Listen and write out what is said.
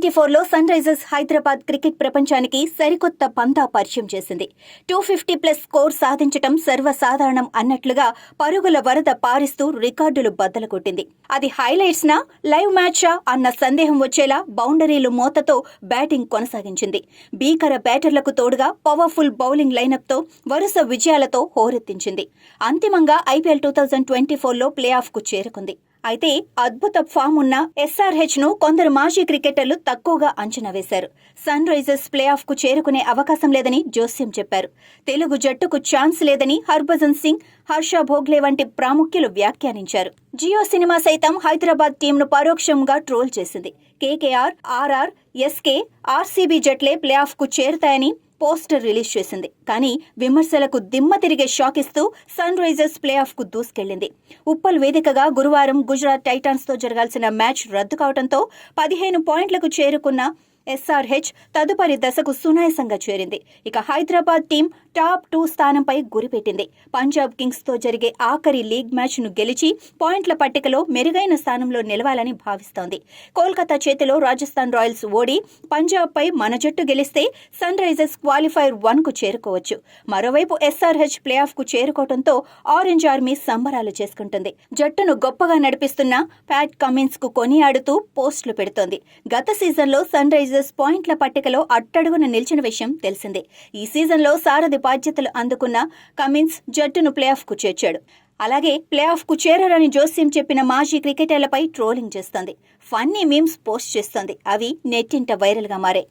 2024లో sun Risers Hyderabad cricket ప్రపంచానికి సరికొత్త పంతా పరిచయం చేసింది. 250+ స్కోర్ సాధించటం సర్వసాధారణం అన్నట్లుగా పరుగుల వరద పారిస్తూ రికార్డులు బద్దలుకొట్టింది. అది హైలైట్స్నా లైవ్ మ్యాచా అన్న సందేహం వచ్చేలా బౌండరీలు మోతతో బ్యాటింగ్ కొనసాగించింది. భీకర బ్యాటర్లకు తోడుగా పవర్ఫుల్ బౌలింగ్ లైనప్తో వరుస విజయాలతో హోరెత్తించింది. అంతిమంగా ఐపీఎల్ 2024లో ప్లే ఆఫ్కు చేరుకుంది. అయితే అద్భుత ఫామ్ ఉన్న ఎస్ఆర్హెచ్ ను కొందరు మాజీ క్రికెటర్లు తక్కువగా అంచనా వేశారు. సన్ రైజర్స్ ప్లే ఆఫ్ కు చేరుకునే అవకాశం లేదని జోస్యం చెప్పారు. తెలుగు జట్టుకు ఛాన్స్ లేదని హర్భజన్ సింగ్, హర్ష భోగ్లే వంటి ప్రాముఖ్యులు వ్యాఖ్యానించారు. జియో సినిమా సైతం హైదరాబాద్ టీంను పరోక్షంగా ట్రోల్ చేసింది. కేకేఆర్, ఆర్ఆర్, ఎస్కే, ఆర్సీబీ జట్లే ప్లే ఆఫ్ కు చేరుతాయని పోస్టర్ రిలీజ్ చేసింది. కానీ విమర్శలకు దిమ్మ తిరిగే షాక్ ఇస్తూ సన్ రైజర్స్ ప్లే ఆఫ్ కు దూసుకెళ్లింది. ఉప్పల్ వేదికగా గురువారం గుజరాత్ టైటాన్స్ తో జరగాల్సిన మ్యాచ్ రద్దు కావడంతో 15 పాయింట్లకు చేరుకున్న ఎస్ఆర్హెచ్ తదుపరి దశకు సునాయాసంగా చేరింది. ఇక హైదరాబాద్ టీం టాప్ 2 స్థానంపై గురిపెట్టింది. పంజాబ్ కింగ్స్ తో జరిగే ఆఖరి లీగ్ మ్యాచ్ ను గెలిచి పాయింట్ల పట్టికలో మెరుగైన స్థానంలో నిలవాలని భావిస్తోంది. కోల్కతా చేతిలో రాజస్థాన్ రాయల్స్ ఓడి పంజాబ్ పై మన జట్టు గెలిస్తే సన్ రైజర్స్ క్వాలిఫైర్ 1 కు చేరుకోవచ్చు. మరోవైపు ఎస్ఆర్హెచ్ ప్లే ఆఫ్ కు చేరుకోవడంతో ఆరెంజ్ ఆర్మీ సంబరాలు చేసుకుంటుంది. జట్టును గొప్పగా నడిపిస్తున్న ప్యాట్ కమిన్స్ కు కొనియాడుతూ పోస్టులు పెడుతోంది. గత సీజన్లో సన్ రైజర్స్ పాయింట్ల పట్టికలో అట్టడుగున నిలిచిన విషయం తెలిసిందే. ఈ సీజన్లో సారథి బాధ్యతలు అందుకున్న కమిన్స్ జట్టును ప్లే ఆఫ్ కు చేర్చాడు. అలాగే ప్లే ఆఫ్ కు చేరారని జోస్యం చెప్పిన మాజీ క్రికెటర్లపై ట్రోలింగ్ చేస్తోంది. ఫన్నీ మీమ్స్ పోస్ట్ చేస్తోంది. అవి నెట్టింట వైరల్ గా మారాయి.